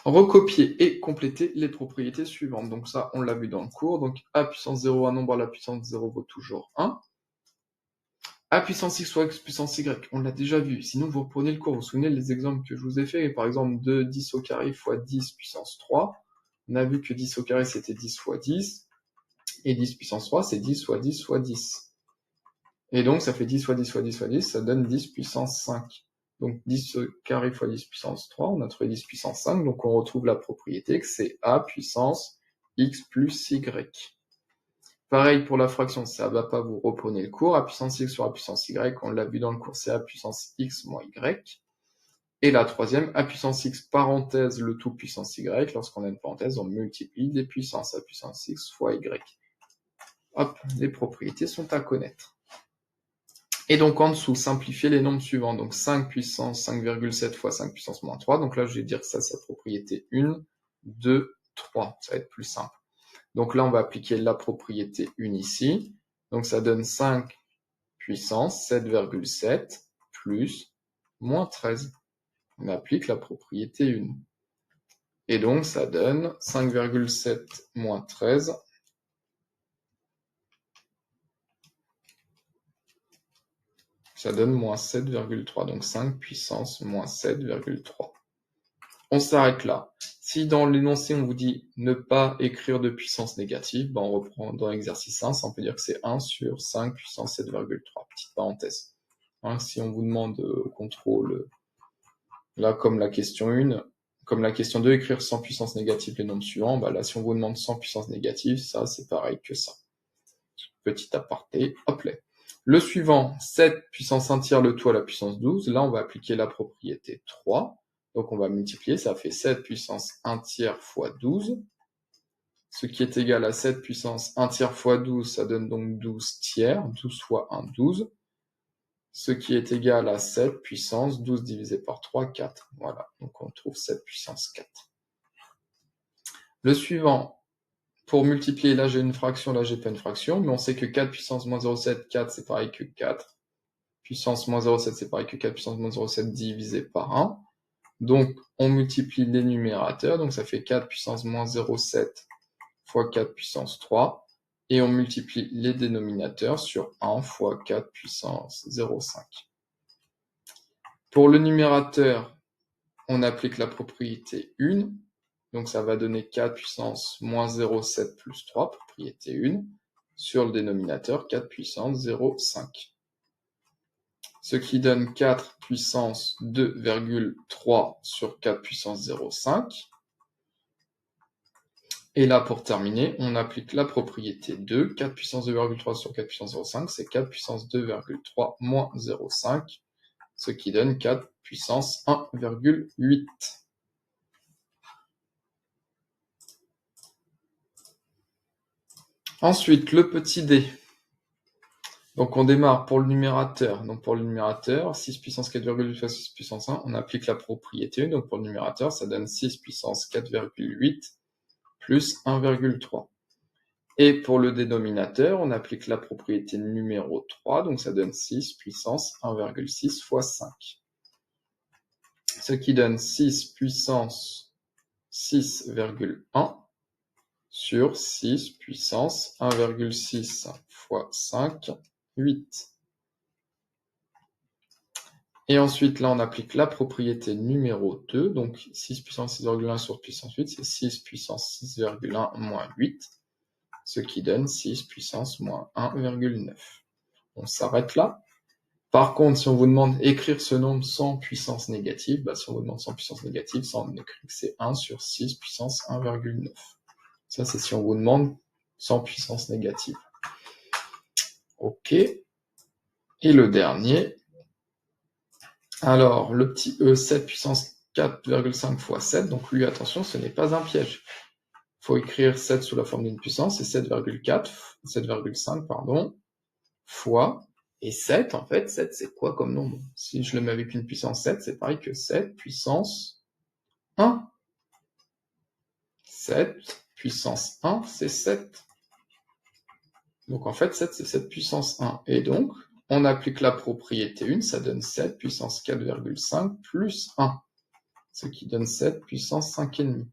recopier et compléter les propriétés suivantes. Donc ça, on l'a vu dans le cours. Donc a puissance 0, un nombre à la puissance 0 vaut toujours 1. A puissance x fois x puissance y, on l'a déjà vu. Sinon, vous reprenez le cours. Vous vous souvenez des exemples que je vous ai fait. Par exemple, 2, 10 au carré fois 10 puissance 3. On a vu que 10 au carré, c'était 10 fois 10. Et 10 puissance 3, c'est 10 fois 10 fois 10. Et donc, ça fait 10 fois 10 fois 10 fois 10, ça donne 10 puissance 5. Donc, 10 au carré fois 10 puissance 3, on a trouvé 10 puissance 5, donc on retrouve la propriété que c'est a puissance x plus y. Pareil pour la fraction, ça va pas, vous reprenez le cours. A puissance x sur a puissance y, on l'a vu dans le cours, c'est a puissance x moins y. Et la troisième, a puissance x parenthèse le tout puissance y. Lorsqu'on a une parenthèse, on multiplie les puissances a puissance x fois y. Hop, les propriétés sont à connaître. Et donc en dessous, simplifier les nombres suivants. Donc 5 puissance 5,7 fois 5 puissance moins 3. Donc là, je vais dire que ça, c'est la propriété 1, 2, 3. Ça va être plus simple. Donc là, on va appliquer la propriété 1 ici. Donc ça donne 5 puissance 7,7 plus moins 13. On applique la propriété 1. Et donc ça donne 5,7 moins 13. Ça donne moins 7,3. Donc 5 puissance moins 7,3. On s'arrête là. Si dans l'énoncé, on vous dit ne pas écrire de puissance négative, ben on reprend dans l'exercice 1, ça on peut dire que c'est 1 sur 5 puissance 7,3. Petite parenthèse. Hein, si on vous demande au contrôle, là comme la question 1, comme la question 2, écrire sans puissance négative les nombres suivants, ben là si on vous demande sans puissance négative, ça c'est pareil que ça. Petit aparté, hop là. Le suivant, 7 puissance 1 tiers le tout à la puissance 12, là on va appliquer la propriété 3. Donc on va multiplier, ça fait 7 puissance 1 tiers fois 12, ce qui est égal à 7 puissance 1 tiers fois 12, ça donne donc 12 tiers, 12 fois 1, 12, ce qui est égal à 7 puissance 12 divisé par 3, 4. Voilà, donc on trouve 7 puissance 4. Le suivant, pour multiplier, là j'ai une fraction, là j'ai pas une fraction, mais on sait que 4 puissance moins 0,7, 4 c'est pareil que 4. Puissance moins 0,7 c'est pareil que 4 puissance moins 0,7 divisé par 1. Donc, on multiplie les numérateurs, donc ça fait 4 puissance moins 0,7 fois 4 puissance 3, et on multiplie les dénominateurs sur 1 fois 4 puissance 0,5. Pour le numérateur, on applique la propriété 1, donc ça va donner 4 puissance moins 0,7 plus 3, propriété 1, sur le dénominateur 4 puissance 0,5. Ce qui donne 4 puissance 2,3 sur 4 puissance 0,5. Et là, pour terminer, on applique la propriété 2. 4 puissance 2,3 sur 4 puissance 0,5, c'est 4 puissance 2,3 moins 0,5, ce qui donne 4 puissance 1,8. Ensuite, le petit d. Donc on démarre pour le numérateur. Donc pour le numérateur, 6 puissance 4,8 fois 6 puissance 1, on applique la propriété 1. Donc pour le numérateur, ça donne 6 puissance 4,8 plus 1,3. Et pour le dénominateur, on applique la propriété numéro 3, donc ça donne 6 puissance 1,6 fois 5. Ce qui donne 6 puissance 6,1 sur 6 puissance 1,6 fois 5, 8. Et ensuite, là, on applique la propriété numéro 2, donc 6 puissance 6,1 sur puissance 8, c'est 6 puissance 6,1 moins 8, ce qui donne 6 puissance moins 1,9. On s'arrête là. Par contre, si on vous demande d'écrire ce nombre sans puissance négative, bah, si on vous demande sans puissance négative, ça on écrit que c'est 1 sur 6 puissance 1,9. Ça, c'est si on vous demande sans puissance négative. Ok. Et le dernier. Alors, le petit e, 7 puissance 4,5 fois 7. Donc lui, attention, ce n'est pas un piège. Il faut écrire 7 sous la forme d'une puissance, c'est 7,5, pardon, fois, et 7, en fait, 7, c'est quoi comme nombre? Si je le mets avec une puissance 7, c'est pareil que 7 puissance 1. 7 puissance 1, c'est 7. Donc en fait, 7, c'est 7 puissance 1. Et donc, on applique la propriété 1, ça donne 7 puissance 4,5 plus 1. ce qui donne 7 puissance 5,5.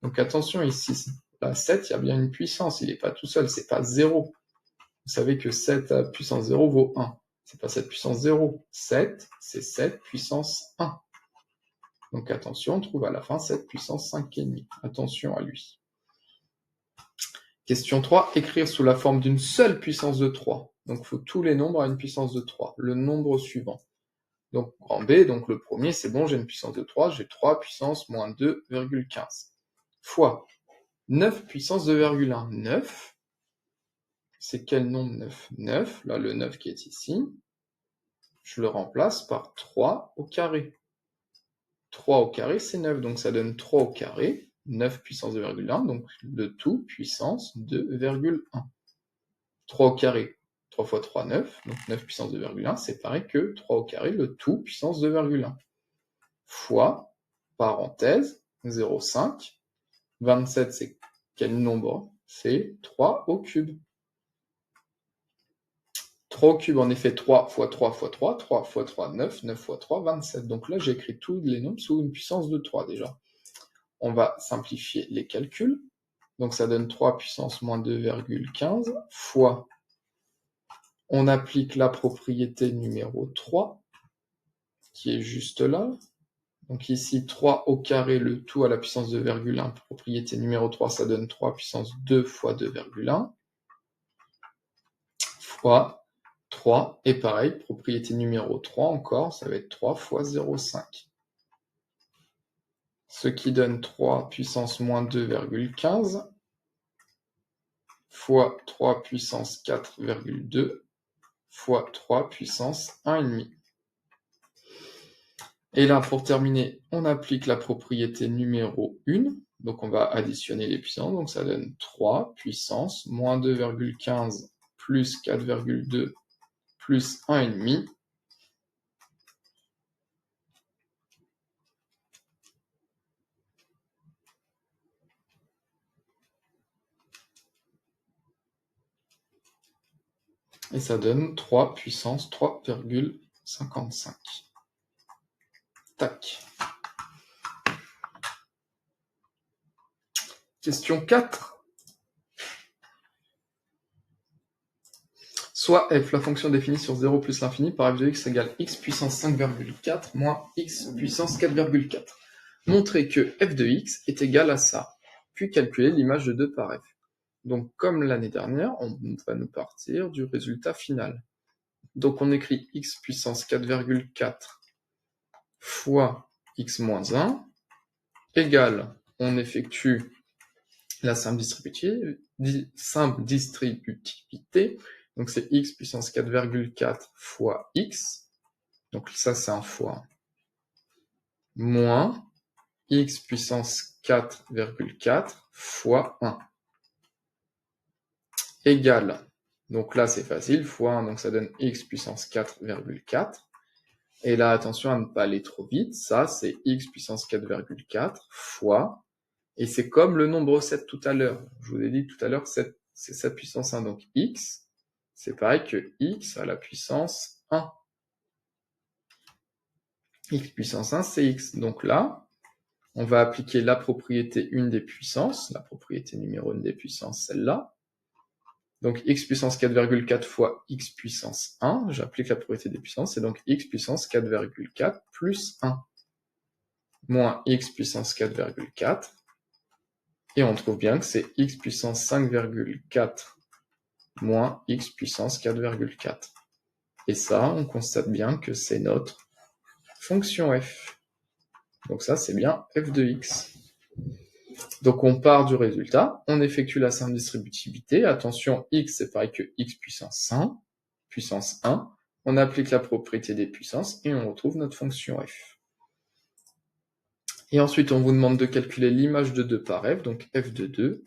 Donc attention ici, là 7, il y a bien une puissance, il n'est pas tout seul, c'est pas 0. Vous savez que 7 à puissance 0 vaut 1. C'est pas 7 puissance 0. 7, c'est 7 puissance 1. Donc attention, on trouve à la fin 7 puissance 5,5. Attention à lui. Question 3, écrire sous la forme d'une seule puissance de 3. Donc il faut tous les nombres à une puissance de 3. Le nombre suivant. Donc en B, donc le premier, c'est bon, j'ai une puissance de 3, j'ai 3 puissance moins 2,15. Fois 9 puissance 2,1. 9, c'est quel nombre 9 ? 9, là le 9 qui est ici, je le remplace par 3 au carré. 3 au carré, c'est 9, donc ça donne 3 au carré, 9 puissance 2,1, donc le tout puissance 2,1. 3 au carré, 3 fois 3, 9, donc 9 puissance 2,1, c'est pareil que 3 au carré, le tout puissance 2,1. Fois, parenthèse, 0,5, 27, c'est quel nombre ? C'est 3 au cube. 3 au cube, en effet, 3 fois 3 fois 3, 3 fois 3, 9, 9 fois 3, 27. Donc là, j'écris tous les nombres sous une puissance de 3 déjà. On va simplifier les calculs. Donc ça donne 3 puissance moins 2,15 fois, on applique la propriété numéro 3, qui est juste là. Donc ici, 3 au carré, le tout à la puissance 2,1, propriété numéro 3, ça donne 3 puissance 2 fois 2,1, fois 3, et pareil, propriété numéro 3 encore, ça va être 3 fois 0,5. Ce qui donne 3 puissance moins 2,15, fois 3 puissance 4,2, fois 3 puissance 1,5. Et là, pour terminer, on applique la propriété numéro 1, donc on va additionner les puissances, donc ça donne 3 puissance moins 2,15 plus 4,2 plus 1,5. Et ça donne 3 puissance 3,55. Tac. Question 4. Soit f, la fonction définie sur 0 plus l'infini par f de x égale x puissance 5,4 moins x puissance 4,4. Montrez que f de x est égal à ça, puis calculer l'image de 2 par f. Donc comme l'année dernière, on va nous partir du résultat final. Donc on écrit x puissance 4,4 fois x moins 1 égale, on effectue la simple distributivité, donc c'est x puissance 4,4 fois x, donc ça c'est un fois, moins x puissance 4,4 fois 1, égale, donc là c'est facile, fois 1, donc ça donne x puissance 4,4, et là attention à ne pas aller trop vite, ça c'est x puissance 4,4 fois, et c'est comme le nombre 7 tout à l'heure, je vous ai dit tout à l'heure 7, c'est 7 puissance 1, donc x, c'est pareil que x à la puissance 1. X puissance 1, c'est x. Donc là, on va appliquer la propriété 1 des puissances, la propriété numéro 1 des puissances, celle-là. Donc x puissance 4,4 fois x puissance 1, j'applique la propriété des puissances, c'est donc x puissance 4,4 plus 1, moins x puissance 4,4, et on trouve bien que c'est x puissance 5,4 moins x puissance 4,4. Et ça, on constate bien que c'est notre fonction f. Donc ça, c'est bien f de x. Donc on part du résultat, on effectue la simple distributivité. Attention, x, c'est pareil que x puissance 1. On applique la propriété des puissances et on retrouve notre fonction f. Et ensuite, on vous demande de calculer l'image de 2 par f, donc f de 2.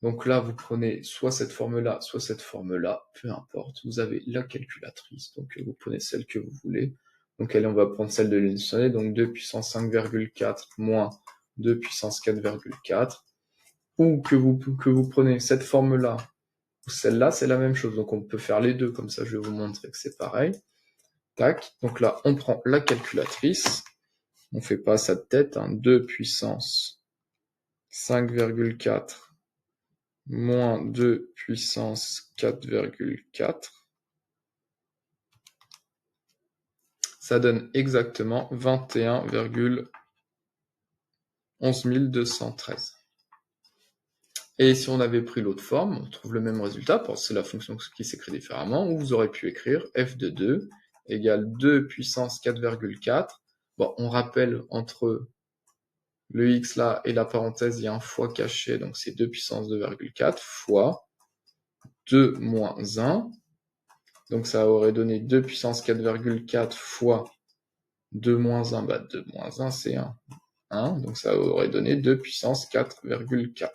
Donc là, vous prenez soit cette forme-là, soit cette forme-là, peu importe. Vous avez la calculatrice, donc vous prenez celle que vous voulez. Donc on va prendre celle de l'unité, donc 2 puissance 5,4 moins 2 puissance 4,4. Ou que vous prenez cette forme-là ou celle-là, c'est la même chose. Donc on peut faire les deux, comme ça je vais vous montrer que c'est pareil. Tac, donc là on prend la calculatrice. On fait pas ça de tête, 2 puissance 5,4 moins 2 puissance 4,4. Ça donne exactement 21,11213. Et si on avait pris l'autre forme, on trouve le même résultat, parce que c'est la fonction qui s'écrit différemment, où vous aurez pu écrire f de 2 égale 2 puissance 4,4. Bon, on rappelle, entre le x là et la parenthèse, il y a un fois caché, donc c'est 2 puissance 2,4 fois 2 moins 1. Donc ça aurait donné 2 puissance 4,4 fois 2 moins 1, 2 moins 1 c'est 1, donc ça aurait donné 2 puissance 4,4.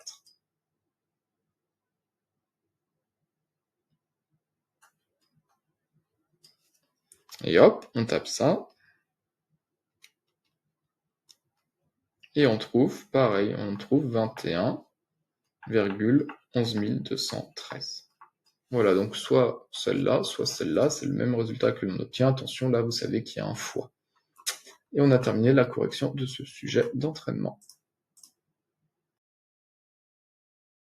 Et hop, on tape ça. Et on trouve, pareil, on trouve 21,11213. Voilà, donc soit celle-là, c'est le même résultat que l'on obtient. Attention, là, vous savez qu'il y a un fois. Et on a terminé la correction de ce sujet d'entraînement.